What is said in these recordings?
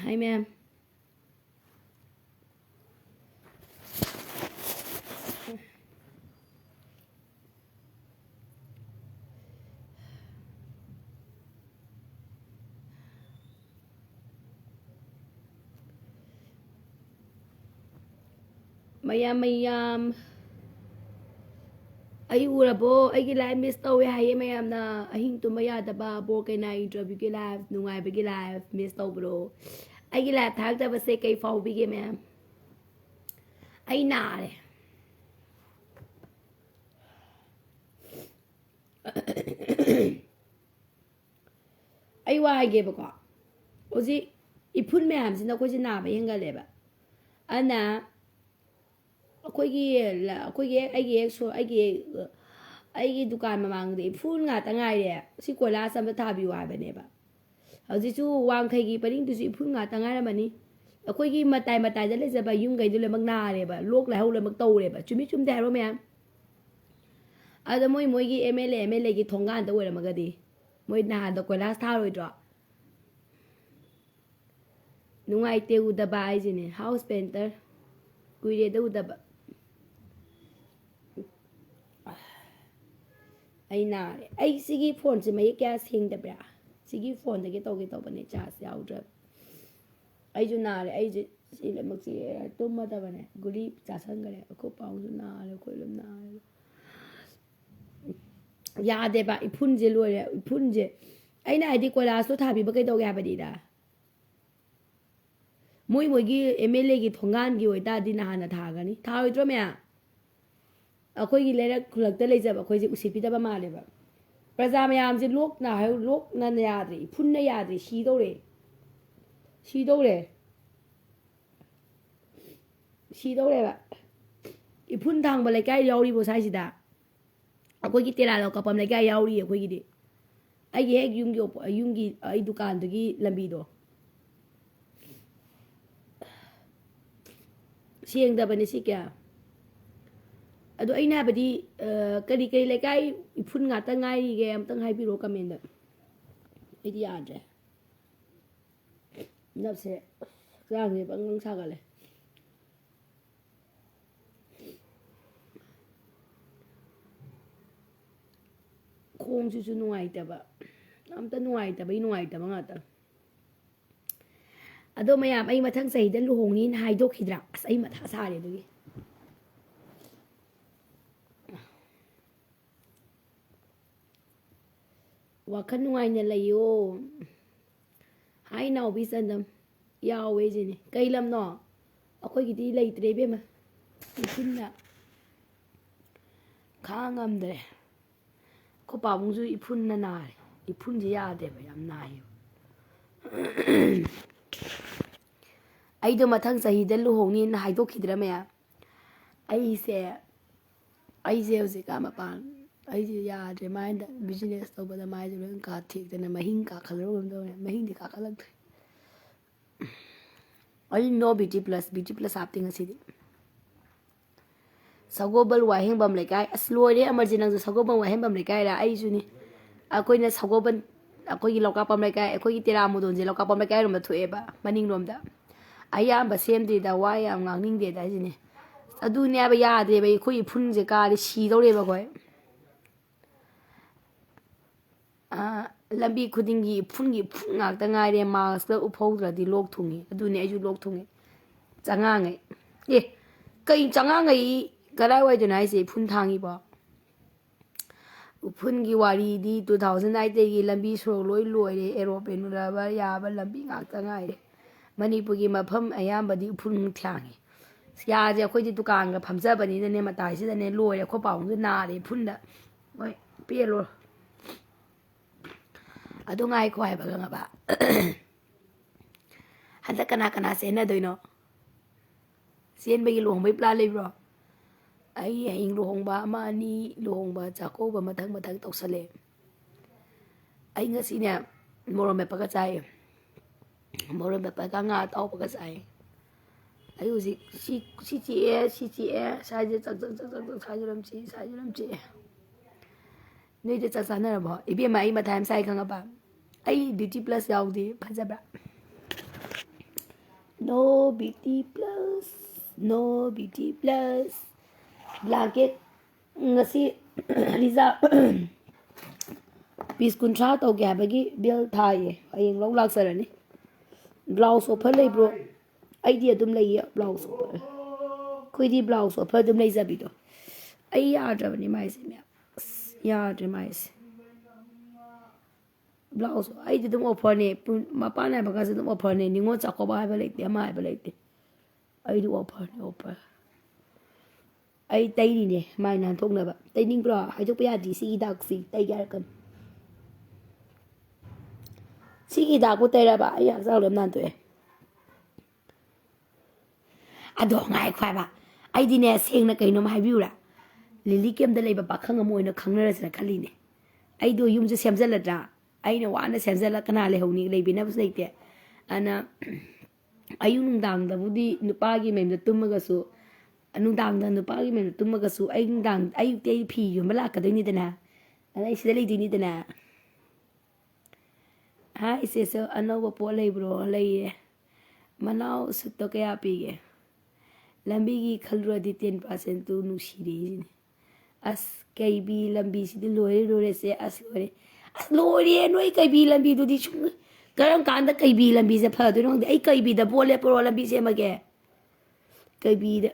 Hi ma'am. Mayam. Ay urabo ay live miss tawwe haye mayam na ahing tumaya daba bo kay na interview ki live nungai be ki live miss tawbro ay live thak da base kay faw bi ge ma'am ay na re ay wa ge ba ko oji ipun ma'am sin da ko ji na ba hinga le ba ana ꯑꯩꯒꯤ ꯗꯨꯀꯥꯟ ꯃꯃꯥꯡꯗ ꯏꯐꯨꯟ ꯉꯥꯛꯇ ꯉꯥꯏꯔꯦ ꯁꯤ ꯀꯣꯏꯂꯥꯁ ꯑꯃ ꯊꯥꯕꯤꯌꯨ ꯍꯥꯏꯕꯅꯦꯕ ꯍꯧꯖꯤꯛꯁꯨ ꯋꯥꯡꯈꯩꯒꯤ ꯄꯔꯤꯡꯗꯨꯁꯨ ꯏꯐꯨꯟ ꯉꯥꯛꯇ ꯉꯥꯏꯔꯝꯃꯅꯤ ꯑꯩꯈꯣꯏꯒꯤ ꯃꯇꯥꯏ ꯃꯇꯥꯏꯗ ꯂꯩꯖꯕ ꯌꯨꯝꯈꯩꯗꯨ ꯂꯣꯏꯅꯃꯛ ꯅꯥꯔꯦꯕ ꯂꯣꯛ ꯂꯥꯏꯍꯧ ꯂꯣꯏꯅꯃꯛ ꯇꯧꯔꯦꯕ ꯆꯨꯝꯃꯤ ꯆꯨꯝꯗꯦ ꯍꯥꯏꯔꯣ ꯃꯌꯥꯝ ꯑꯗ ꯃꯣꯏꯒꯤ ꯑꯦꯝ ꯑꯦꯜ ꯑꯦꯒꯤ ꯊꯣꯡꯒꯥꯟꯗ ꯑꯣꯏꯔꯝꯃꯒꯗꯤ ꯃꯣꯏ ꯅꯍꯥꯟꯗ ꯀꯣꯏꯂꯥꯁ ꯊꯥꯔꯣꯏꯗ꯭ꯔꯣ ꯅꯨꯡꯉꯥꯏꯇꯦ ꯎꯗꯕ ꯍꯥꯏꯁꯤꯅꯦ ꯍꯥꯎꯁ ꯄꯦꯟꯇꯔ ꯀꯨꯏꯔꯦꯗ ꯎꯗꯕ ꯑꯩ ꯅꯥꯔꯦ ꯑꯩ ꯁꯤꯒꯤ ꯐꯣꯟꯁꯦ ꯃꯌꯦꯛ ꯀꯌꯥ ꯁꯦꯡꯗꯕ꯭ꯔꯥ ꯁꯤꯒꯤ ꯐꯣꯟꯗꯒꯤ ꯇꯧꯒꯦ ꯇꯧꯕꯅꯦ ꯆꯥꯔꯖ ꯌꯥꯎꯗ꯭ꯔꯕ ꯑꯩꯁꯨ ꯅꯥꯔꯦ ꯑꯩꯁꯦ ꯁꯤ ꯂꯣꯏꯅꯃꯛꯁꯤ ꯇꯨꯝꯃꯗꯕꯅꯦ ꯒꯨꯂꯤ ꯆꯥꯁꯟꯈꯔꯦ ꯑꯩꯈꯣꯏ ꯄꯥꯎꯁꯨ ꯅꯥꯔꯦ ꯑꯩꯈꯣꯏ ꯂꯣꯏ ꯅꯥꯔꯦ ꯌꯥꯗꯦꯕ ꯏꯐꯨꯟꯁꯦ ꯂꯣꯏꯔꯦ ꯏꯐꯨꯟꯁꯦ ꯑꯩꯅ ꯍꯥꯏꯗꯤ ꯀꯣꯏꯂꯥꯁꯇꯣ ꯊꯥꯕꯤꯕ ꯀꯩꯗꯧꯒꯦ ꯍꯥꯏꯕꯅꯤꯗ ꯃꯣꯏꯒꯤ ꯑꯦꯝ ꯑꯦꯜ ꯑꯦꯒꯤ ꯊꯣꯡꯒꯥꯟꯒꯤ ꯑꯣꯏꯇꯥꯔꯗꯤ ꯅꯍꯥꯟꯅ ꯊꯥꯒꯅꯤ ꯊꯥꯔꯣꯏꯗ꯭ꯔꯣ ꯃꯌꯥꯝ ꯑꯩꯈꯣꯏꯒꯤ ꯂꯩꯔꯛ ꯈꯨꯜꯂꯛꯇ ꯂꯩꯖꯕ ꯑꯩꯈꯣꯏꯁꯦ ꯎꯁꯤꯠꯄꯤꯗꯕ ꯃꯥꯜꯂꯦꯕ ꯄ꯭ꯔꯖꯥ ꯃꯌꯥꯝꯁꯦ ꯂꯣꯛꯅ ꯌꯥꯗ꯭ꯔꯦ ꯏꯐꯨꯟꯅ ꯌꯥꯗ꯭ꯔꯦ ꯁꯤꯗꯧꯔꯦꯕ ꯏꯐꯨꯟ ꯊꯥꯡꯕ ꯂꯩꯀꯥꯏ ꯌꯥꯎꯔꯤꯕꯣ ꯁ꯭ꯋꯥꯏꯁꯤꯗ ꯑꯩꯈꯣꯏꯒꯤ ꯇꯦꯔꯥ ꯀꯥꯄꯝ ꯂꯩꯀꯥꯏ ꯌꯥꯎꯔꯤꯌꯦ ꯑꯩꯈꯣꯏꯒꯤꯗꯤ ꯑꯩꯒꯤ ꯍꯦꯛ ꯌꯨꯝꯒꯤ ꯑꯩ ꯗꯨꯀꯥꯟꯗꯨꯒꯤ ꯂꯝꯕꯤꯗꯣ ꯁꯦꯡꯗꯕꯅꯦ ꯁꯤ ꯀꯌꯥ ꯑꯗꯣ ꯑꯩꯅ ꯍꯥꯏꯕꯗꯤ ꯀꯔꯤ ꯂꯩꯀꯥꯏ ꯏꯐꯨꯟ ꯉꯥꯛꯇ ꯉꯥꯏꯔꯤꯒꯦ ꯑꯝꯇꯪ ꯍꯥꯏꯕꯤꯔꯛꯑꯣ ꯀꯃꯦꯟꯗ ꯑꯩꯗꯤ ꯌꯥꯗ꯭ꯔꯦ ꯅꯞꯁꯦ ꯍꯛꯆꯥꯡꯁꯦ ꯄꯪ ꯁꯥꯒꯠꯂꯦ ꯈꯣꯡꯁꯤꯁꯨ ꯅꯨꯡꯉꯥꯏꯇꯕ ꯑꯝꯇ ꯅꯨꯡꯉꯥꯏꯇꯕ ꯉꯥꯛꯇ ꯑꯗꯣ ꯃꯌꯥꯝ ꯑꯩ ꯃꯊꯪ ꯆꯍꯤꯗ ꯂꯨꯍꯣꯡꯅꯤꯅ ꯍꯥꯏꯗꯣꯛꯈꯤꯗ꯭ꯔꯥ ꯑꯁ ꯑꯩ ꯃꯊꯥ ꯁꯥꯔꯦ ꯑꯗꯨꯒꯤ ꯋꯥꯈꯜ ꯅꯨꯡꯉꯥꯏꯅ ꯂꯩꯌꯣ ꯍꯥꯏ ꯅꯥꯎꯕꯤ ꯆꯟꯗꯝ ꯌꯥꯎꯋꯦ ꯁꯤꯅꯦ ꯀꯩ ꯂꯝꯅꯣ ꯑꯩꯈꯣꯏꯒꯤꯗꯤ ꯂꯩꯇ꯭ꯔꯦ ꯏꯕꯦꯝꯃ ꯏꯐꯨꯟꯅ ꯈꯥꯡꯉꯝꯗ꯭ꯔꯦ ꯑꯩꯈꯣꯏ ꯄꯥꯕꯨꯡꯁꯨ ꯏꯐꯨꯟꯅ ꯅꯥꯔꯦ ꯏꯐꯨꯟꯁꯦ ꯌꯥꯗꯦꯕ ꯌꯥꯝ ꯅꯥꯏꯌꯦꯕ ꯑꯩꯗꯣ ꯃꯊꯪ ꯆꯍꯤꯗ ꯂꯨꯍꯣꯡꯅꯤꯅ ꯍꯥꯏꯗꯣꯛꯈꯤꯗ꯭ꯔꯥ ꯃꯌꯥꯝ ꯑꯩꯁꯦ ꯍꯧꯖꯤꯛꯀꯥꯟ ꯃꯄꯥꯟ ꯑꯩꯁꯦ ꯌꯥꯗ꯭ꯔꯦ ꯃꯥꯏꯗ ꯕꯤꯖꯤꯅꯦꯁ ꯇꯧꯕꯗ ꯃꯥꯏꯁꯦ ꯂꯣꯏ ꯀꯥꯊꯦꯛꯇꯅ ꯃꯍꯤꯡ ꯀꯥꯈꯠꯂꯒꯝ ꯇꯧꯔꯦ ꯃꯍꯤꯡꯗꯤ ꯀꯥꯈꯠꯂꯛꯇ꯭ꯔꯦ ꯑꯩ ꯅꯣ ꯕ꯭ꯌꯨꯇꯤ ꯄ꯭ꯂꯁ ꯍꯥꯞꯇꯦ ꯉꯁꯤꯗꯤ ꯁꯒꯣꯜꯕꯜ ꯋꯥꯍꯦꯡꯕꯝ ꯂꯩꯀꯥꯏ ꯑꯁ ꯂꯣꯏꯔꯦ ꯑꯃꯔꯖꯤ ꯅꯪꯁꯨ ꯁꯒꯣꯜꯕꯜ ꯋꯥꯍꯦꯡꯕꯝ ꯂꯩꯀꯥꯏꯔ ꯑꯩꯁꯨꯅꯤ ꯑꯩꯈꯣꯏꯅ ꯁꯒꯣꯜꯕꯜ ꯑꯩꯈꯣꯏꯒꯤ ꯂꯧꯀꯥꯄꯝ ꯂꯩꯀꯥꯏ ꯑꯩꯈꯣꯏꯒꯤ ꯇꯦꯔꯥꯃꯨꯗꯣꯟꯁꯦ ꯂꯧꯀꯥꯄꯝ ꯂꯩꯀꯥꯏꯔꯣꯝꯗ ꯊꯣꯛꯑꯦꯕ ꯃꯅꯤꯡꯂꯣꯝꯗ ꯑꯌꯥꯝꯕ ꯁꯦꯝꯗ꯭ꯔꯤꯗ ꯋꯥ ꯌꯥꯝ ꯉꯥꯡꯅꯤꯡꯗꯦꯗ ꯍꯥꯏꯁꯤꯅꯦ ꯑꯗꯨꯅꯦ ꯍꯥꯏꯕ ꯌꯥꯗ꯭ꯔꯦꯕ ꯑꯩꯈꯣꯏ ꯏꯐꯨꯟꯁꯦ ꯀꯥꯔꯦ ꯁꯤꯗꯧꯔꯦꯕ ꯑꯩꯈꯣꯏ ꯂꯝꯕꯤ ꯈꯨꯗꯤꯡꯒꯤ ꯏꯐꯨꯟ ꯉꯥꯛꯇ ꯉꯥꯏꯔꯦ ꯃꯥꯛꯁꯀ ꯎꯞꯍꯧꯗ꯭ꯔꯗꯤ ꯂꯣꯛ ꯊꯨꯡꯉꯤ ꯑꯗꯨꯅꯦ ꯑꯩꯁꯨ ꯂꯣꯛ ꯊꯨꯡꯉꯤ ꯆꯉꯥꯡꯉꯩ ꯀꯩ ꯆꯉꯥꯡꯉꯩ ꯀꯗꯥꯏꯋꯥꯏꯗꯅꯣ ꯍꯥꯏꯁꯦ ꯏꯐꯨꯟ ꯊꯥꯡꯉꯤꯕꯣ ꯎꯐꯨꯟꯒꯤ ꯋꯥꯔꯤꯗꯤ 2008ꯗꯒꯤ ꯂꯝꯕꯤ ꯁꯣꯔꯣꯛ ꯂꯣꯏ ꯂꯣꯏꯔꯦ ꯑꯦꯔꯣꯄ꯭ꯂꯦꯟ ꯎꯔꯕ ꯌꯥꯕ ꯂꯝꯕꯤ ꯉꯥꯛꯇ ꯉꯥꯏꯔꯦ ꯃꯅꯤꯄꯨꯔꯒꯤ ꯃꯐꯝ ꯑꯌꯥꯝꯕꯗꯤ ꯎꯐꯨꯟ ꯊꯥꯡꯉꯤ ꯌꯥꯁꯦ ꯑꯩꯈꯣꯏꯗꯤ ꯗꯨꯀꯥꯟꯒ ꯐꯝꯖꯕꯅꯤꯅꯅꯦ ꯃꯇꯥꯏꯁꯤꯗꯅꯦ ꯂꯣꯏꯔꯦ ꯑꯩꯈꯣꯏ ꯄꯥꯎꯡꯁꯦ ꯅꯥꯔꯦ ꯏꯐꯨꯟꯗ ꯍꯣꯏ ꯄꯦꯜꯂꯣ ꯑꯗꯨ ꯉꯥꯏꯈꯣ ꯍꯥꯏꯕ ꯈꯪꯉꯕ ꯍꯟꯗꯛ ꯀꯅꯥ ꯆꯦꯟꯅꯗꯣꯏꯅꯣ ꯆꯦꯟꯕꯒꯤ ꯂꯨꯍꯣꯡꯕꯒꯤ ꯄ꯭ꯂꯥꯟ ꯂꯩꯕ꯭ꯔꯣ ꯑꯩ ꯍꯌꯦꯡ ꯂꯨꯍꯣꯡꯕ ꯑꯃ ꯑꯅꯤ ꯂꯨꯍꯣꯡꯕ ꯆꯥꯛꯀꯧꯕ ꯃꯊꯪ ꯇꯧꯁꯜꯂꯦ ꯑꯩ ꯉꯁꯤꯅꯦ ꯃꯣꯔꯣꯛ ꯃꯦꯠꯄꯒ ꯆꯥꯏ ꯃꯣꯔꯣꯛ ꯃꯦꯠꯄꯒ ꯉꯥ ꯑꯇꯥꯎꯕꯒ ꯆꯥꯏ ꯑꯩ ꯍꯧꯖꯤꯛ ꯁꯤ ꯆꯤꯛꯑꯦ ꯁ꯭ꯋꯥꯏꯁꯦ ꯁ꯭ꯋꯥꯏꯁꯦ ꯆꯤꯛꯑꯦ ꯅꯣꯏꯗ ꯆꯥꯛ ꯆꯥꯅꯔꯕꯣ ꯏꯕꯦꯝꯃ ꯑꯩ ꯃꯊꯥ ꯌꯥꯝ ꯁꯥꯏ ꯈꯪꯉꯕ ꯑꯩ ꯕ꯭ꯌꯨꯇꯤ ꯄ꯭ꯂꯁ ꯌꯥꯎꯗꯦ ꯐꯖꯕ꯭ꯔꯥ no beauty plus no beauty plus blanket ngasi riza piece kuntra to ge habagi bill thai ayeng long lak sarani blouse offer lei bro idea dum lei blouse offer koidi blouse offer dum lei zabi do ai yadre mai se me yadre mai se blouse ai dum offer ne mapa na baga se dum offer ne ningo chakoba ha lei te ma ha lei te ai du offer ne offer ai tai ni ne mai nan thok na ba tai ning bro hai jok pa ya di si dak si tai ga kan si dak ko tai ra ba ai ya sao lam nan to e ado ngai khwa ba ai di ne seng na kai no mai biu ra lili kem da lei ba pa khang amoi na khang na ra khali ne ai do yum je sem jala da ai na wa na sem jala kana le honi lei bi na bus nei te ana ayu nung dang da budi nupa gi mem da tum ga su nung dang da nupa gi mem tum ga su ai nung dang ai te phi yu ma la ka dai ni da na ai si lei di ni da na ha ise so anova po lei bro lei manau su to kaya pi ge lambi gi khalra di 10% tu nu shiri as kai bi lambi si di lore se as lore noi kai bi lambi du di chung karam kan da kai bi lambi se pha du no ai kai bi da bole pro lambi se ma ge kai bi da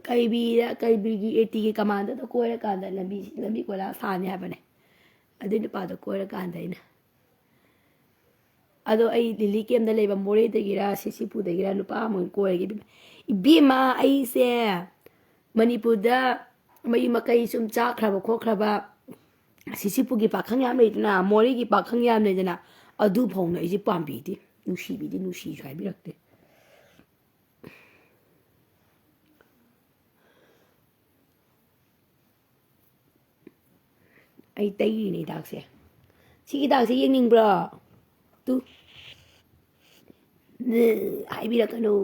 kai bi gi 80 gi command da ko ra kan da lambi ko la sa ne ha ba ne adu ni pa da ko ra kan da ina ado ai lili kem da leba more de gira sisipu de gira nupa mon ko gi bima ai se manipur da mai makai sum cha khraba kho khraba sisipu gi pakhang yam nei na more gi pakhang yam nei na adu phong na ji pam bi di nushi bi di nushi jai bi rakte ai tai ni dak se si dak se yeng ning bro tu ai bi ra kanu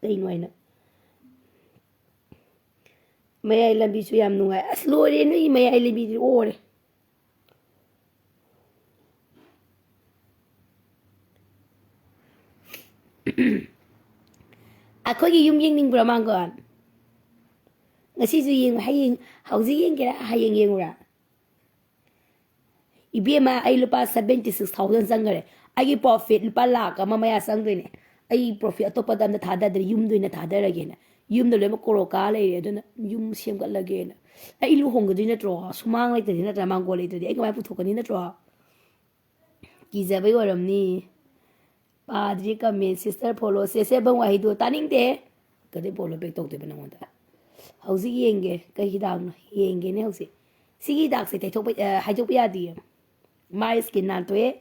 tai noi na mai ai lambi su yam nungai as lore noi mai ai lambi di ore akhoi gi yum yeng ning bro mang gon ngasi su yeng hayeng hauji yeng kera hayeng yeng ura ibema ai lupa 76,000 sangare ai profit lupa lakh ama maya sangdine ai profit atopa dam na thada de yum duina thada ragena yum de le koro ka le re duna yum sem ga lagena ai lu hong ga tro sumang lai de na ta mang go le de ai ka mai pu thok ni na tro ki ja bai waram ni padri ka men sister follow se bang wa hi do taning de ka de bolo bek tok de bana ngon da hauji yenge ka hi dang yenge ne hausi sigi dak se te thok hai jok ya di mai skin nan to e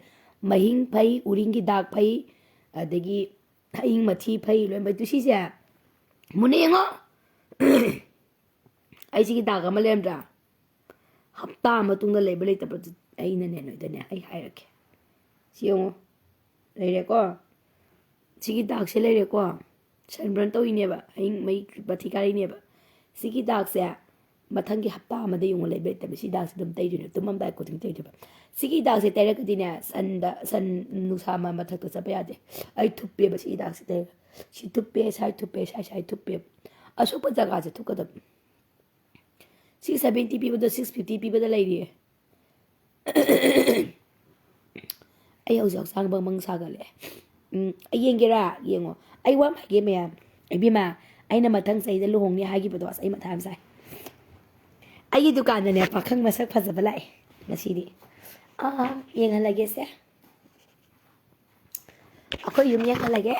mahing phai uring gi dak phai adagi thaing mathi phai loi bai tu si ja mune ngo ai sigi dak ma lem da hapta ma tung da lebel ta ai na ne noi da ne ai hai rakhe si ngo lei re ko sigi dak se lei re ko san bran to ine ba ai mai bathi ka ine ba sigi dak se mathang gi hapta ma de yung lebel ta si dak se dum tai ju tumam dai ko ting tai ba sigi dak se tere kadine san nusa ma mathak to chapa yade ai thuppe ba si dak se te si thuppe sai thuppe aso pa jaga se thukada 670 people to 650 people da lai ri ai au jak sang bang mang sa ga le ai yengera yengo ai wam ge me ai bi ma ai na mathang sai da luhong ni ha gi ba do ai matham sai ai dukan da ne pakhang masak phaja ba lai ngasi di yang lagi se aku yum yang lagi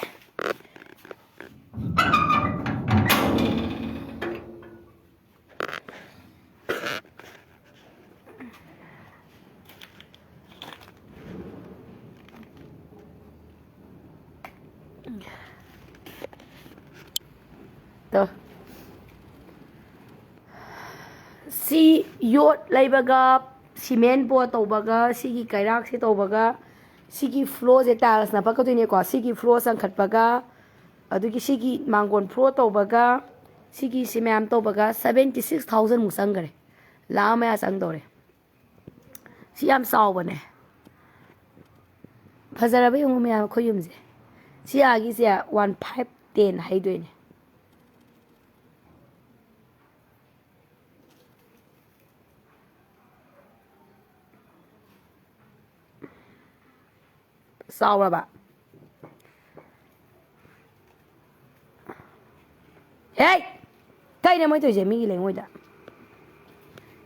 to si yot laibaga cement bo tawbaga sigi kairak se tawbaga sigi floor je tiles na pakatune ko sigi floor sang khatpaga adugi sigi mangon floor tawbaga sigi cement tawbaga 76,000 mu sangare la ma sang dore si am saw bane ꯐꯖꯔꯕ ꯌꯦꯡꯉꯨ ꯃꯌꯥꯝ ꯑꯩꯈꯣꯏ ꯌꯨꯝꯁꯦ ꯁꯤ ꯑꯥꯒꯤꯁꯦ 1510 ꯍꯩꯗꯣꯏꯅꯦ ꯆꯥꯎꯔꯕ ꯍꯦ ꯀꯩꯅꯣ ꯃꯣꯏ ꯇꯧꯔꯤꯁꯦ ꯃꯤꯒꯤ ꯂꯩꯉꯣꯏꯗ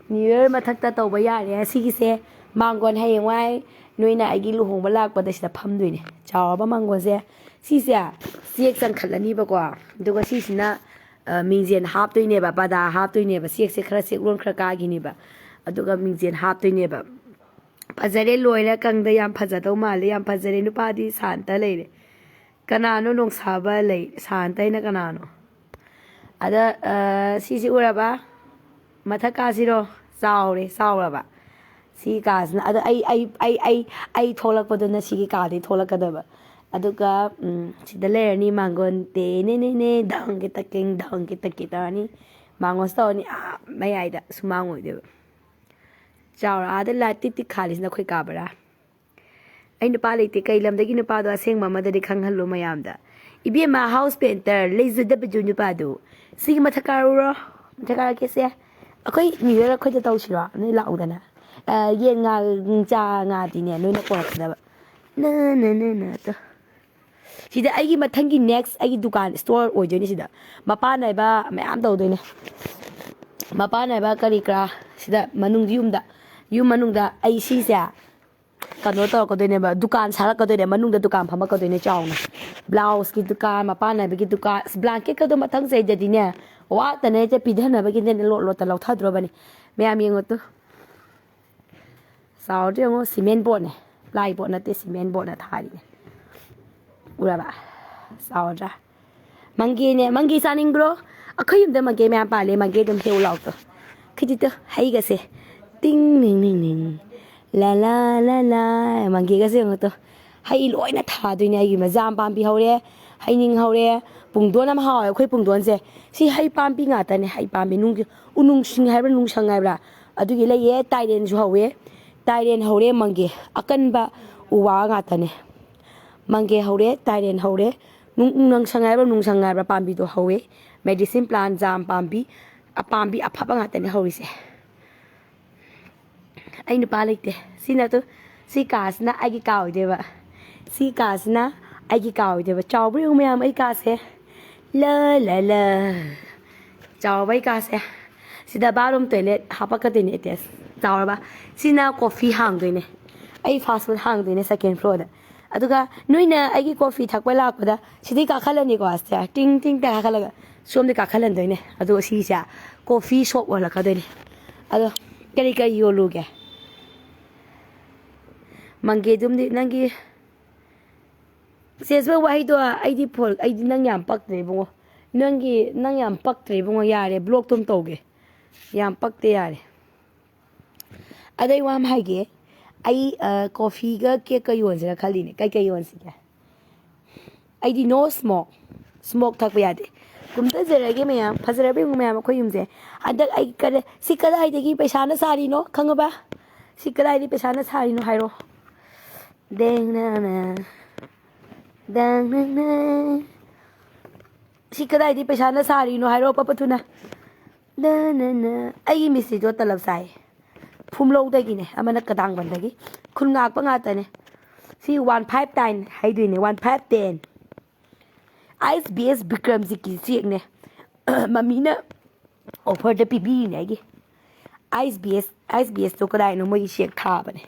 ꯅ꯭ꯌꯨ ꯌꯔ ꯃꯊꯛꯇ ꯇꯧꯕ ꯌꯥꯔꯦ ꯁꯤꯒꯤꯁꯦ ꯃꯥꯡꯒꯣꯟ ꯍꯌꯦꯡꯋꯥꯏ ꯅꯣꯏꯅ ꯑꯩꯒꯤ ꯂꯨꯍꯣꯡꯕ ꯂꯥꯛꯄꯗ ꯁꯤꯗ ꯐꯝꯗꯣꯏꯅꯦ ꯆꯥꯎꯔꯕ ꯃꯥꯡꯒꯣꯟꯁꯦ ꯁꯤꯁꯦ ꯆꯦꯛ ꯆꯟꯈꯠꯂꯅꯤꯕꯀꯣ ꯑꯗꯨꯒ ꯁꯤꯁꯤꯅ ꯃꯤꯡꯖꯦꯟ ꯍꯥꯞꯇꯣꯏꯅꯦꯕ ꯄꯗꯥ ꯍꯥꯞꯇꯣꯏꯅꯦꯕ ꯆꯦꯛꯁꯦ ꯈꯔ ꯆꯦꯛꯂꯣꯟꯈꯔ ꯀꯥꯈꯤꯅꯦꯕ ꯑꯗꯨꯒ ꯃꯤꯡꯖꯦꯟ ꯍꯥꯞꯇꯣꯏꯅꯦꯕ ꯐꯖꯔꯦ ꯂꯣꯏꯔ ꯀꯪꯗ ꯌꯥꯝ ꯐꯖꯗꯧ ꯃꯥꯜꯂꯦ ꯌꯥꯝ ꯐꯖꯔꯦ ꯅꯨꯄꯥꯗꯤ ꯁꯥꯟꯇ ꯂꯩꯔꯦ ꯀꯅꯥꯅꯣ ꯅꯣꯡꯁꯥꯕ ꯂꯩ ꯁꯥꯟꯇ ꯍꯥꯏꯅ ꯀꯅꯥꯅꯣ ꯑꯗ ꯁꯤꯁꯤ ꯎꯔꯕ ꯃꯊꯛ ꯀꯥꯁꯤꯔꯣ ꯆꯥꯎꯔꯕ ꯁꯤ ꯀꯥꯁꯤꯅ ꯑꯗ ꯑꯩ ꯊꯣꯛꯂꯛꯄꯗꯨꯅ ꯁꯤꯒꯤ ꯀꯥꯗꯩ ꯊꯣꯛꯂꯛꯀꯗꯕ ꯑꯗꯨꯒ ꯁꯤꯗ ꯂꯩꯔꯅꯤ ꯃꯥꯡꯒꯣꯟ ꯇꯦꯅꯦꯅꯦꯅꯦ ꯙꯪꯒꯤ ꯇꯛꯀꯤꯡ ꯇꯧꯔꯅꯤ ꯃꯥꯡꯒꯣꯟꯁꯤ ꯇꯧꯔꯅꯤ ꯃꯌꯥꯏꯗ ꯁꯨꯃꯥꯡ ꯑꯣꯏꯗꯣꯏꯕ ꯆꯥꯎꯔ ꯑꯥꯗ ꯂꯥꯏꯠ ꯇꯤꯛ ꯇꯤꯛ ꯈꯥꯜꯂꯤꯁꯤꯅ ꯑꯩꯈꯣꯏ ꯀꯥꯕꯔꯥ ꯑꯩ ꯅꯨꯄꯥ ꯂꯩꯇꯦ ꯀꯩ ꯂꯝꯗꯒꯤ ꯅꯨꯄꯥꯗꯣ ꯑꯁꯦꯡꯕ ꯑꯃꯗꯗꯤ ꯈꯪꯍꯜꯂꯨ ꯃꯌꯥꯝꯗ ꯏꯕꯦꯝꯃ ꯍꯥꯎꯁ ꯄꯦꯟꯇꯔ ꯂꯩꯖꯗꯕꯗꯨ ꯅꯨꯄꯥꯗꯣ ꯁꯤꯒꯤ ꯃꯊꯛ ꯀꯥꯔꯨꯔꯣ ꯃꯊꯛ ꯀꯥꯔꯛꯀꯦꯁꯦ ꯑꯩꯈꯣꯏ ꯅ꯭ꯌꯨ ꯌꯔ ꯑꯩꯈꯣꯏꯗ ꯇꯧꯁꯤꯔꯣ ꯅꯣꯏ ꯂꯥꯛꯎꯗꯅ ꯌꯦꯟ ꯉꯥ ꯆꯥ ꯉꯥꯗꯤꯅꯦ ꯅꯣꯏꯅ ꯄꯣꯔꯛꯀꯗꯕ ꯅ ꯁꯤꯗ ꯑꯩꯒꯤ ꯃꯊꯪꯒꯤ ꯅꯦꯛꯁ ꯑꯩꯒꯤ ꯗꯨꯀꯥꯟ ꯏꯁꯇꯣꯔ ꯑꯣꯏꯗꯣꯏꯅꯦ ꯁꯤꯗ ꯃꯄꯥꯟꯅꯥꯏꯕ ꯃꯌꯥꯝ ꯇꯧꯗꯣꯏꯅꯦ ꯃꯄꯥꯟꯅꯥꯏꯕ ꯀꯔꯤ ꯀꯔꯥ ꯁꯤꯗ ꯃꯅꯨꯡꯗ ꯌꯨꯝ ꯃꯅꯨꯡꯗ ꯑꯩ ꯁꯤꯁꯦ ꯀꯩꯅꯣ ꯇꯧꯔꯛꯀꯗꯣꯏꯅꯦꯕ ꯗꯨꯀꯥꯟ ꯁꯥꯔꯛꯀꯗꯣꯏꯅꯦ ꯃꯅꯨꯡꯗ ꯗꯨꯀꯥꯟ ꯐꯝꯃꯛꯀꯗꯣꯏꯅꯦ ꯆꯥꯎꯅ ꯕ꯭ꯂꯥꯎꯁꯀꯤ ꯗꯨꯀꯥꯟ ꯃꯄꯥꯟꯅꯥꯏꯕꯒꯤ ꯗꯨꯀꯥꯟ ꯕ꯭ꯂꯥꯡꯀꯦꯠꯀꯗꯣ ꯃꯊꯪ ꯆꯩꯗꯗꯤꯅꯦ ꯋꯥꯠꯇꯅꯦ ꯄꯤꯙꯅꯕꯒꯤꯅꯦ ꯂꯣꯠ ꯂꯣꯠꯇ ꯂꯧꯊꯗ꯭ꯔꯣꯕꯅꯤ ꯃꯌꯥꯝ ꯌꯦꯡꯉꯣꯇꯨ ꯆꯥꯎꯔꯗꯤ ꯌꯦꯡꯉꯣ ꯁꯤꯃꯦꯟ ꯕꯣꯠꯅꯦ ꯄ꯭ꯂꯥꯏ ꯕꯣꯠ ꯅꯠꯇꯦ ꯁꯤꯃꯦꯟ ꯕꯣꯠꯅ ꯊꯥꯔꯤꯅꯦ ꯎꯔꯕ ꯆꯥꯎꯔꯗ꯭ꯔꯥ ꯃꯪꯒꯦ ꯆꯥꯅꯤꯡꯕ꯭ꯔꯣ ꯑꯩꯈꯣꯏ ꯌꯨꯝꯗ ꯃꯪꯒꯦ ꯃꯌꯥꯝ ꯄꯥꯜꯂꯦ ꯃꯪꯒꯦ ꯑꯗꯨꯝ ꯍꯦꯛꯎ ꯂꯥꯎꯇꯣ ꯈꯤꯖꯤꯛꯇ ꯍꯩꯒꯁꯦ ꯇꯤꯡ ꯅꯤꯡ ꯅꯤꯡ ꯅꯤꯡ ꯂꯥ ꯂꯥ ꯂꯥ ꯂꯥ ꯃꯪꯒꯦꯒꯁꯦ ꯌꯦꯡꯉꯣꯇꯣ ꯍꯩ ꯂꯣꯏꯅ ꯊꯥꯗꯣꯏꯅꯦ ꯑꯩꯒꯤ ꯖꯥꯝ ꯄꯥꯝꯕꯤ ꯍꯧꯔꯦ ꯍꯩꯅꯤꯡ ꯍꯧꯔꯦ ꯄꯨꯡꯗꯣꯟ ꯑꯃ ꯍꯥꯎꯋꯦ ꯑꯩꯈꯣꯏ ꯄꯨꯡꯗꯣꯟꯁꯦ ꯁꯤ ꯍꯩ ꯄꯥꯝꯕꯤ ꯉꯥꯛꯇꯅꯦ ꯍꯩ ꯄꯥꯝꯕꯤ ꯎꯅꯨꯡꯁꯤꯡ ꯍꯥꯏꯕ꯭ꯔꯥ ꯅꯨꯡꯁꯪ ꯍꯥꯏꯕ꯭ꯔꯥ ꯑꯗꯨꯒꯤ ꯂꯩꯌꯦ ꯇꯥꯏꯔꯦꯟꯁꯨ ꯍꯧꯋꯦ ꯇꯥꯏꯔꯦꯟ ꯍꯧꯔꯦ ꯃꯪꯒꯦ ꯑꯀꯟꯕ ꯎ ꯋꯥ ꯉꯥꯛꯇꯅꯦ ꯃꯪꯒꯦ ꯍꯧꯔꯦ ꯇꯥꯏꯔꯦꯟ ꯍꯧꯔꯦ ꯅꯨꯡꯁꯪ ꯍꯥꯏꯕ꯭ꯔꯥ ꯄꯥꯝꯕꯤꯗꯣ ꯍꯧꯋꯦ ꯃꯦꯗꯤꯁꯤꯟ ꯄ꯭ꯂꯥꯟ ꯖꯥꯝ ꯄꯥꯝꯕꯤ ꯑꯐꯕ ꯉꯥꯛꯇꯅꯦ ꯍꯧꯔꯤꯁꯦ ꯑꯩ ꯅꯨꯄꯥ ꯂꯩꯇꯦ ꯁꯤ ꯀꯥꯁꯤꯅ ꯑꯩꯒꯤ ꯀꯥ ꯑꯣꯏꯗꯣꯏꯕ ꯁꯤ ꯀꯥꯁꯤꯅ ꯑꯩꯒꯤ ꯀꯥ ꯑꯣꯏꯗꯣꯏꯕ ꯆꯥꯎꯕ꯭ꯔꯥ ꯌꯦꯡꯉꯨ ꯃꯌꯥꯝ ꯑꯩ ꯀꯥꯁꯦ ꯂ ꯆꯥꯎꯕ ꯑꯩ ꯀꯥꯁꯦ ꯁꯤꯗ ꯕꯥꯠꯔꯨꯝ ꯇꯣꯏꯂꯦꯠ ꯍꯥꯄꯛꯀꯗꯣꯏꯅꯦ ꯑꯦꯇꯦꯁ ꯆꯥꯎꯔꯕ ꯁꯤꯅ ꯀꯣꯐꯤ ꯍꯥꯡꯗꯣꯏꯅꯦ ꯑꯩ ꯐꯥꯁ ꯐꯨꯗ ꯍꯥꯡꯗꯣꯏꯅꯦ ꯁꯦꯀꯦꯟ ꯐ꯭ꯂꯣꯔꯗ ꯑꯗꯨꯒ ꯅꯣꯏꯅ ꯑꯩꯒꯤ ꯀꯣꯐꯤ ꯊꯛꯄ ꯂꯥꯛꯄꯗ ꯁꯤꯗꯩ ꯀꯥꯈꯠꯂꯅꯤꯀꯣ ꯁꯤꯗ ꯇꯤꯡ ꯇꯤꯡ ꯇ ꯀꯥꯈꯠꯂꯒ ꯁꯣꯝꯗ ꯀꯥꯈꯠꯍꯟꯗꯣꯏꯅꯦ ꯑꯗꯨꯒ ꯁꯤꯁꯦ ꯀꯣꯐꯤ ꯁꯣꯞ ꯑꯣꯜꯂꯛꯀꯗꯣꯏꯅꯦ ꯑꯗꯣ ꯀꯔꯤ ꯌꯣꯜꯂꯨꯒꯦ ꯃꯪꯒꯦꯗꯨꯝꯗꯤ ꯅꯪꯒꯤ ꯆꯦꯆꯕ ꯋꯥꯍꯩꯗꯣ ꯑꯩꯗꯤ ꯅꯪ ꯌꯥꯝ ꯄꯛꯇ꯭ꯔꯦ ꯏꯕꯨꯡꯉꯣ ꯅꯪ ꯌꯥꯝ ꯄꯛꯇ꯭ꯔꯦ ꯏꯕꯨꯡꯉꯣ ꯌꯥꯔꯦ ꯕ꯭ꯂꯣꯛꯇꯨꯝ ꯇꯧꯒꯦ ꯌꯥꯝ ꯄꯛꯇꯦ ꯌꯥꯔꯦ ꯑꯗꯩ ꯋꯥ ꯑꯃ ꯍꯥꯏꯒꯦ ꯑꯩ ꯀꯣꯐꯤꯒ ꯀꯦꯛꯀ ꯌꯣꯟꯁꯤꯔ ꯈꯜꯂꯤꯅꯦ ꯀꯩ ꯌꯣꯟꯁꯤꯒꯦ ꯑꯩꯗꯤ ꯅꯣ ꯁ꯭ꯃꯣꯛ ꯊꯛꯄ ꯌꯥꯗꯦ ꯀꯨꯝꯊꯖꯔꯒꯦ ꯃꯌꯥꯝ ꯐꯖꯔꯕ ꯌꯦꯡꯉꯨ ꯃꯌꯥꯝ ꯑꯩꯈꯣꯏ ꯌꯨꯝꯁꯦ ꯍꯟꯗꯛ ꯁꯤ ꯀꯗꯥꯏꯗꯒꯤ ꯄꯩꯁꯥꯅ ꯁꯥꯔꯤꯅꯣ ꯈꯪꯉꯕ ꯁꯤ ꯀꯗꯥꯏꯗꯒꯤ ꯄꯩꯁꯥꯅ ꯁꯥꯔꯤꯅꯣ ꯍꯥꯏꯔꯣ ꯁꯤ ꯀꯗꯥꯏꯗꯒꯤ ꯄꯩꯁꯥꯅ ꯁꯥꯔꯤꯅꯣ ꯍꯥꯏꯔꯣ ꯄꯄ ꯊꯨꯅ ꯑꯩꯒꯤ ꯃꯤꯁꯇ꯭ꯔꯤꯗꯣ ꯇꯂꯞ ꯆꯥꯏ ꯐꯨꯝꯂꯧꯗꯒꯤꯅꯦ ꯑꯃꯅ ꯀꯗꯥꯡꯕꯟꯗꯒꯤ ꯈꯨꯟ ꯉꯥꯛꯄ ꯉꯥꯛꯇꯅꯦ ꯁꯤ 1510 ꯍꯩꯗꯣꯏꯅꯦ 1510 ꯑꯥꯏꯁ ꯕꯤ ꯑꯦꯁ ꯕꯤꯀ꯭ꯔꯝꯖꯤꯠꯀꯤ ꯆꯦꯛꯅꯦ ꯃꯃꯤꯅ ꯑꯣꯐꯔꯗ ꯄꯤꯕꯤꯔꯤꯅꯦ ꯑꯩꯒꯤ ꯑꯥꯏꯁ ꯕꯤ ꯑꯦꯁꯇꯣ ꯀꯗꯥꯏꯅꯣ ꯃꯣꯏꯒꯤ ꯆꯦꯛ ꯊꯥꯕꯅꯦ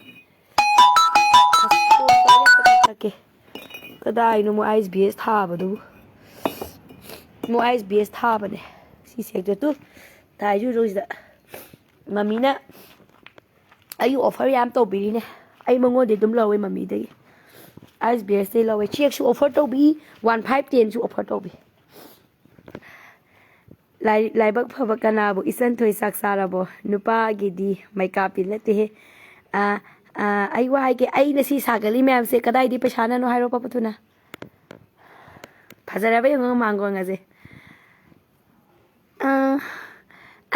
ꯀꯗꯥꯏꯅꯣ ꯃꯣꯏ ꯑꯥꯏꯁ ꯕꯤ ꯑꯦꯁ ꯊꯥꯕꯗꯨꯕꯨ ꯃꯣꯏ ꯑꯥꯏꯁ ꯕꯤ ꯑꯦꯁ ꯊꯥꯕꯅꯦ ꯁꯤ ꯆꯦꯛꯇꯣ ꯇꯨ ꯊꯥꯏꯖꯨꯔꯣꯁꯤꯗ ꯃꯃꯤꯅ ꯑꯩꯒꯤ ꯑꯣꯐꯔ ꯌꯥꯝ ꯇꯧꯕꯤꯔꯤꯅꯦ ꯑꯩ ꯃꯉꯣꯟꯗꯤ ꯑꯗꯨꯝ ꯂꯧꯋꯦ ꯃꯃꯤꯗꯒꯤ ꯑꯥꯏꯁ ꯕꯤ ꯑꯦꯁꯇꯩ ꯂꯧꯋꯦ ꯆꯦꯛꯁꯨ ꯑꯣꯐꯔ ꯇꯧꯕꯤ 1510ꯁꯨ ꯑꯣꯐꯔ ꯇꯧꯕꯤ ꯂꯥꯏꯕꯛ ꯐꯕ ꯀꯅꯥꯕꯨ ꯏꯆꯟ ꯊꯣꯏ ꯆꯥꯛ ꯆꯥꯔꯕꯣ ꯅꯨꯄꯥꯒꯤꯗꯤ ꯃꯩꯀꯥꯞꯄꯤ ꯅꯠꯇꯦꯍꯦ ꯑꯩ ꯋꯥ ꯍꯥꯏꯒꯦ ꯑꯩꯅ ꯁꯤ ꯁꯥꯒꯠꯂꯤ ꯃꯌꯥꯝꯁꯦ ꯀꯗꯥꯏꯗꯤ ꯄꯩꯁꯥꯅꯅꯣ ꯍꯥꯏꯔꯣ ꯄꯄ ꯊꯨꯅ ꯐꯖꯔꯕ ꯌꯦꯡꯉꯣ ꯃꯥꯡꯒꯣꯟꯒꯁꯦ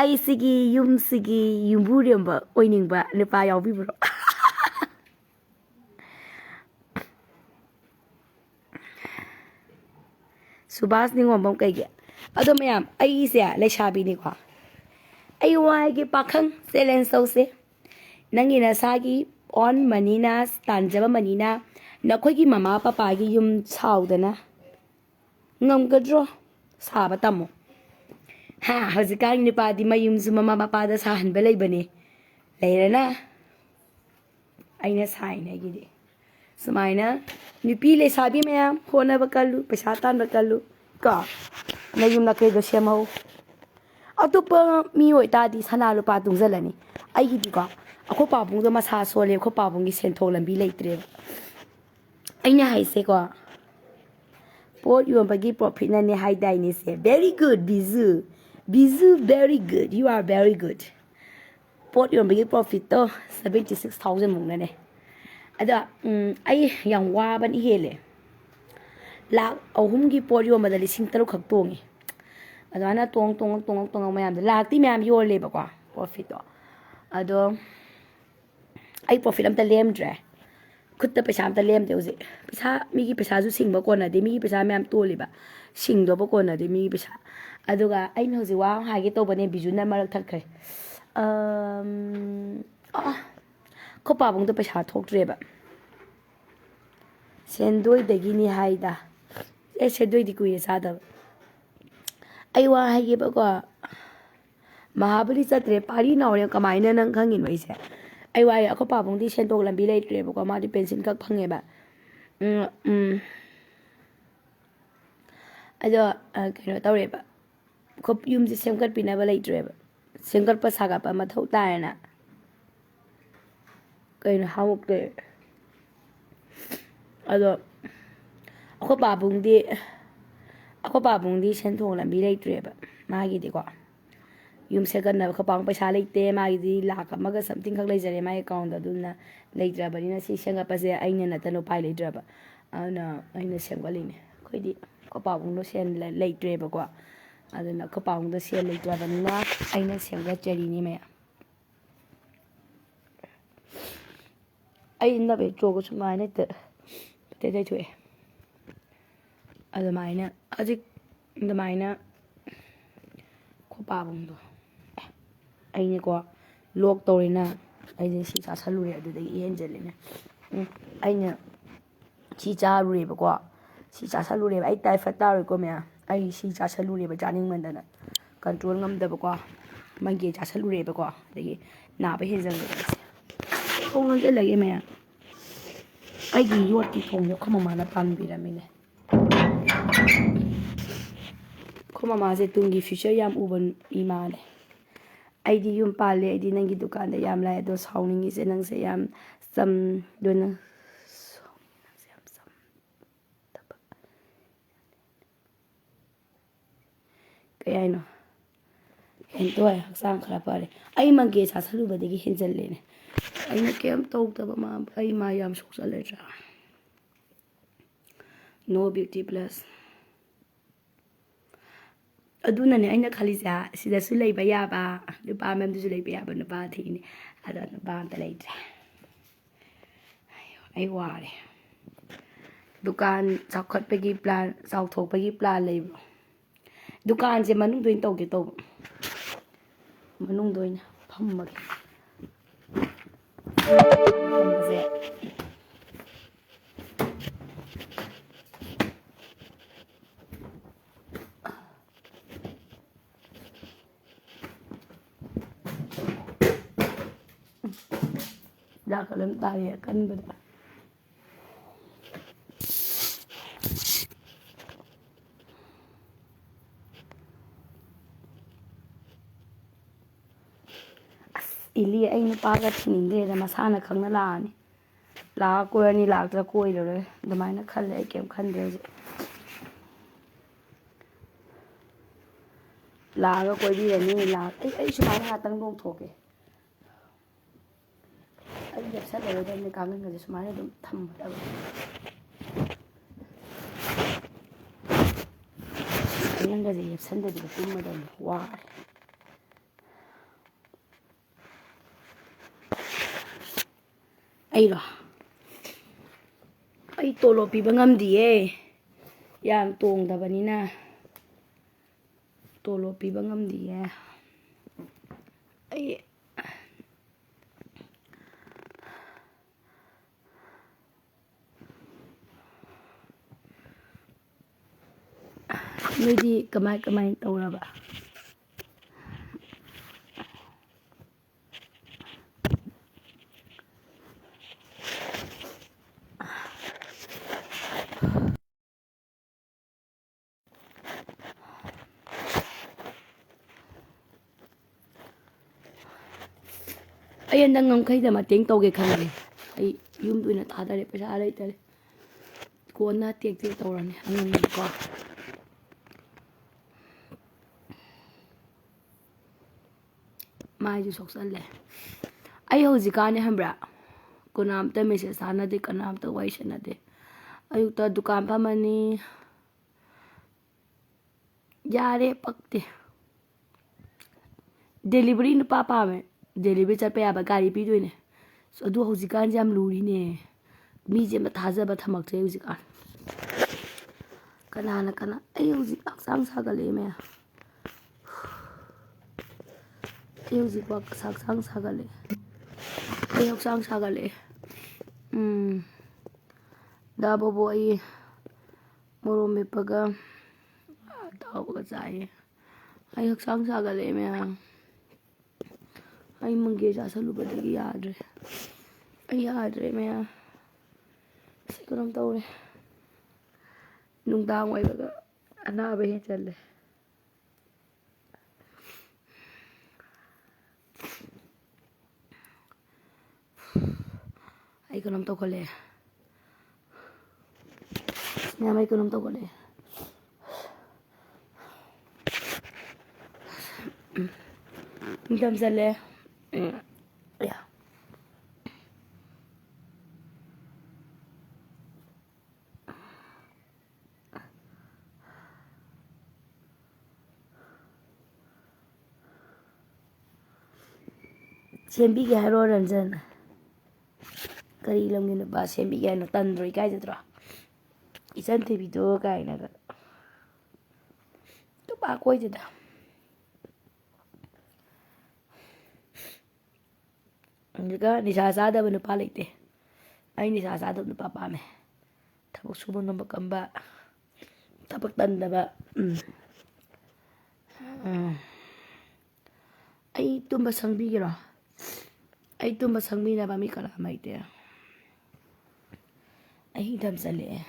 ꯑꯩꯁꯤꯒꯤ ꯌꯨꯝꯁꯤꯒꯤ ꯌꯨꯝꯕꯨꯔꯦꯝꯕ ꯑꯣꯏꯅꯤꯡꯕ ꯅꯨꯄꯥ ꯌꯥꯎꯕꯤꯕ꯭ꯔꯣ Subhas Ningwambam Kage. Ado Mayam, Aisia, Leshabiniqua. Ayuai Pakang, Selen Sose. Nangina Sagi, on Manina, Stanjava Manina, Nakogi Mama Papagi Yum Chowdana. Ngam Gadro, Sabatamo. Ha, how's the gang nipa di Mayum Zumama Papa's hand belabani? Later na. I know sign, I get it. So, mine, Nipile Sabi Mayam, Hona Bakalu, Pesatan Bakalu, God. Nayum Nake the Shemo. Autopa me or daddy's Hanalu Patung Zelani. I give you got. A copabung the Massa Sole, Copabung is sent and be late. I know I say, go. Port you and Baggy Popin and high dining say, very good, Bizu. Bizu, very good. You are very good. Port you and Baggy Profit, 76,000 Mungane. Ada, I young Waban Hele. Lak, a humgi port you and the listening to Kaktongi. Adana tong Mayam, the Lati Mam, your labor profit. Ado, I profit am the lame dre. Could the Pesham the lame does it? Pisa, Miki Pesazu sing Bocona, de Miki Pesamam Toliba, sing the Bocona, de Miki Pesa. Adoga, I know the wow, I get over name Bijuna Maratake. Copabung the Pesha talk driver. Send do the guinea haida. I said, do the queen saddle. I want I give a go. Mahabali Satre, Pari now, your command and hanging ways. I wire a copabung dish and dog and be late, Rebocama depends in Kakanga. I don't know. Copium the same cut be never late driver. Single Pasaga, Mato Diana. Going how there. I don't. A copabung dish and dog and be late driver. Maggie de Gua. Yum second of Copang Pashalite, Maggie, Laka, Maga, something laser in my account, the Duna, later, but in a session up as I ain't a no pilot driver. Oh no, I know Shangalin. Quid Copang no send late driver. I don't know Copang the sea late driver. I know Shangat Jelly Nime. I never drove to mine at the potato. Other miner, as it the miner Copang. I go look Dorina. I didn't see Sasalua to the Angelina. I know Chicha Riba. Chicha Salure, I die for Taricomia. I see Sasalure, but Janning Mandana. Control them the Boqua. My gate Sasalure Boqua. The Naba his and oh, the Lagimea. I give you a tip on your common man upon Biramine. Come on, Mazetungi, future yam uban imale. I di yung pale, I di nang gidukan da yam lai dos howling is nang sa yam some dun kaya ano ento ay haksang kalapare ay magge sa saluba digi Henjallktna ay nakem tawag ta ba ma ay Mayam social letra no beauty plus aduna ne aina khalisa sida sulai ba ya ba lupa mem du sulai ba ya ba na ba thini ada na ba ta lai ai ware dukan chakhot pegi plan sau thok pegi plan lai dukan je manung doin to ge to manung doin pham ma da kalam tare kan bada ili ai nu pa ga thingde da masana khangna la ni la ko ni la tra koi lo da mai na khal ai kem khan de la ga koi bi ni la ai sumai ha tang dong thoke ai de sa de ni ka ngan ga sumai dum tham da ngan ga je san de tum ma da wa ai tolo pi bangam di ꯌꯥꯝ ꯇꯣꯡꯗꯕꯅꯤꯅ ꯇꯣꯂꯣꯞ ꯄꯤꯕ ꯉꯝꯗꯤꯌꯦ ꯑꯩ ꯅꯣꯏꯗꯤ ꯀꯃꯥꯏ ꯇꯧꯔꯕ ꯑꯩ ꯍꯟꯗꯛ ꯉꯝꯈꯩꯗ ꯃꯇꯦꯡ ꯇꯧꯒꯦ ꯈꯟꯕꯅꯦ ꯑꯩ ꯌꯨꯝꯗ ꯑꯣꯏꯅ ꯊꯥꯗꯔꯦ ꯄꯩꯁꯥ ꯂꯩꯇꯔꯦ ꯀꯣꯟꯅ ꯇꯦꯛ ꯇꯧꯔꯅꯤ ꯑꯉꯝꯕꯀꯣ ꯃꯥꯏꯁꯨ ꯁꯣꯛꯆꯜꯂꯦ ꯑꯩ ꯍꯧꯖꯤꯛꯀꯥꯟꯅꯦ ꯈꯪꯕ꯭ꯔꯥ ꯀꯅꯥꯝꯇ ꯃꯦꯁꯦꯖ ꯊꯥꯅꯗꯦ ꯀꯅꯥꯝꯇ ꯋꯥꯔꯤ ꯁꯥꯟꯅꯗꯦ ꯑꯌꯨꯛꯇ ꯗꯨꯀꯥꯟ ꯐꯝꯃꯅꯤ ꯌꯥꯔꯦ ꯄꯛꯇꯦ ꯗꯦꯂꯤꯚꯔꯤ ꯅꯨꯄꯥ ꯄꯥꯝꯃꯦ ꯗꯦꯂꯤꯚꯔꯤ ꯆꯠꯄ ꯌꯥꯕ ꯒꯥꯔꯤ ꯄꯤꯗꯣꯏꯅꯦ ꯑꯗꯨ ꯍꯧꯖꯤꯛꯀꯥꯟꯁꯦ ꯌꯥꯝ ꯂꯨꯔꯤꯅꯦ ꯃꯤꯁꯦ ꯑꯃ ꯊꯥꯖꯕ ꯊꯝꯃꯛꯇ꯭ꯔꯦ ꯍꯧꯖꯤꯛꯀꯥꯟ ꯀꯅꯥꯅ ꯑꯩ ꯍꯧꯖꯤꯛ ꯍꯛꯆꯥꯡ ꯁꯥꯒꯠꯂꯛꯑꯦ ꯃꯌꯥꯝ ꯑꯩ ꯍꯧꯖꯤꯛ ꯍꯛꯆꯥꯡ ꯁꯥꯒꯠꯂꯛꯑꯦ ꯑꯩ ꯍꯛꯆꯥꯡ ꯁꯥꯒꯠꯂꯛꯑꯦ ꯗꯥ ꯕꯣꯕꯣ ꯑꯩ ꯃꯣꯔꯣꯛ ꯃꯦꯠꯄꯒ ꯇꯥꯎꯕꯒ ꯆꯥꯏꯌꯦ ꯑꯩ ꯍꯛꯆꯥꯡ ꯁꯥꯒꯠꯂꯛꯑꯦ ꯃꯌꯥꯝ ꯑꯩ ꯃꯪꯒꯦ ꯆꯥꯁꯜꯂꯨꯕꯗꯒꯤ ꯌꯥꯗ꯭ꯔꯦ ꯑꯩ ꯌꯥꯗ꯭ꯔꯦ ꯃꯌꯥꯝ ꯁꯤ ꯀꯩꯅꯣꯝ ꯇꯧꯔꯦ ꯅꯨꯡꯗꯥꯡ ꯑꯣꯏꯕꯒ ꯑꯅꯥꯕ ꯍꯦꯟꯖꯜꯂꯦ ꯑꯩ ꯀꯩꯅꯣꯝ ꯇꯧꯈꯠꯂꯛꯑꯦ ꯃꯌꯥꯝ ꯑꯩ ꯀꯩꯅꯣꯝ ꯇꯧꯈꯠꯂꯛꯑꯦ ꯅꯤꯡꯊꯝ ꯆꯜꯂꯦ ꯁꯦꯝꯕꯤꯒꯦ ꯍꯥꯏꯔꯣ ꯔꯟꯖꯟ ꯀꯔꯤ ꯂꯝꯒꯤ ꯅꯨꯄꯥ ꯁꯦꯝꯕꯤꯒꯦ ꯍꯥꯏꯅꯣ ꯇꯟꯗ꯭ꯔꯣ ꯏꯀꯥꯏꯖꯗ꯭ꯔꯣ ꯏꯆꯟ ꯊꯤꯕꯤꯗꯣ ꯀꯥꯏꯅꯒ ꯅꯨꯄꯥ ꯀꯣꯏꯗꯦꯗ ꯑꯗꯨꯒ ꯅꯤꯁꯥ ꯆꯥꯗꯕ ꯅꯨꯄꯥ ꯂꯩꯇꯦ ꯑꯩ ꯅꯤꯁꯥ ꯆꯥꯗꯕ ꯅꯨꯄꯥ ꯄꯥꯝꯃꯦ ꯊꯕꯛ ꯁꯨꯕ ꯅꯣꯝꯕ ꯀꯟꯕ ꯊꯕꯛ ꯇꯟꯗꯕ ꯑꯩ ꯇꯨꯝꯕ ꯁꯪꯕꯤꯒꯦꯔꯣ ꯑꯩ ꯇꯨꯝꯕ ꯁꯪꯕꯤꯅꯕ ꯃꯤ ꯀꯅꯥꯝ ꯂꯩꯇꯦ ꯑꯩ ꯏꯪꯊꯝ ꯆꯜꯂꯛꯑꯦ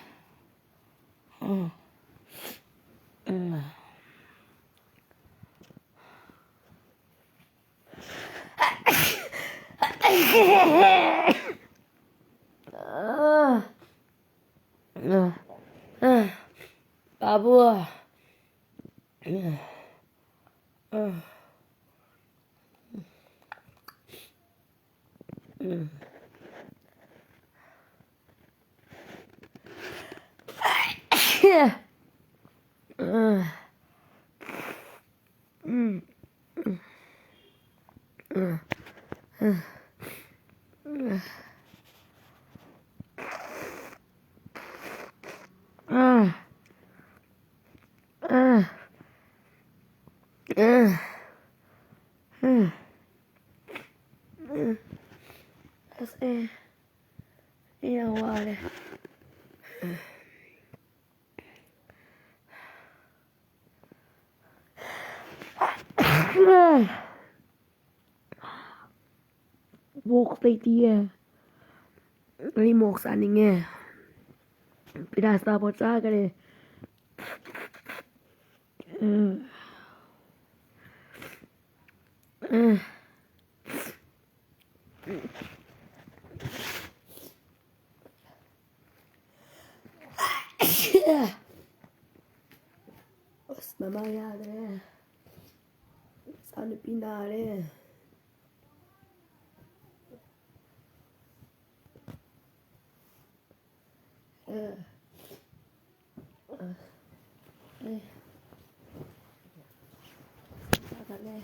바보 ꯌꯥꯝ ꯋꯥꯔꯦ ꯃꯣꯛ ꯂꯩꯇꯤꯌꯦ ꯑꯩ ꯃꯣꯛ ꯆꯥꯅꯤꯡꯉꯦ ꯄꯤꯔꯥꯁꯄꯥꯄꯣꯠ ꯆꯥꯈꯔꯦ ꯑꯁ ꯃꯃꯥ ꯌꯥꯗ꯭ꯔꯦ ꯏꯆꯥꯅꯨꯄꯤ ꯅꯥꯔꯦ 사갈래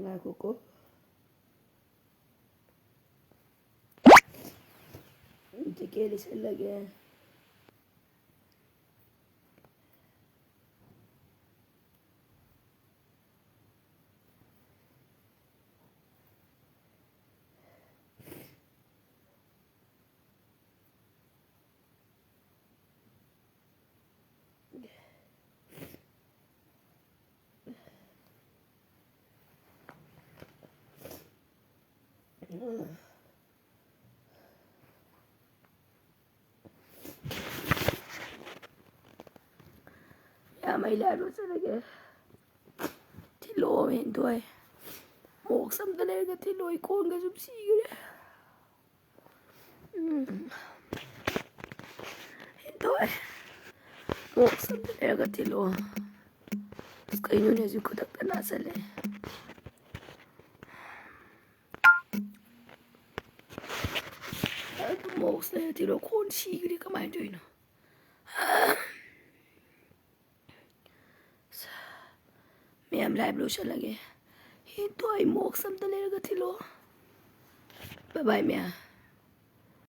Ngako ko. Tikeli lagi. May laro talaga. Tilo men thoi. Moksam talaga tilo ikon ka subsigre. Thoi. Moksam talaga tilo. Kayo niya yung kudak na nasali. Moks na tilo kon sigre kamay doy no. Mayam live lo siya lagi. Ito ay moksam talaga tilo. Bye bye Mia.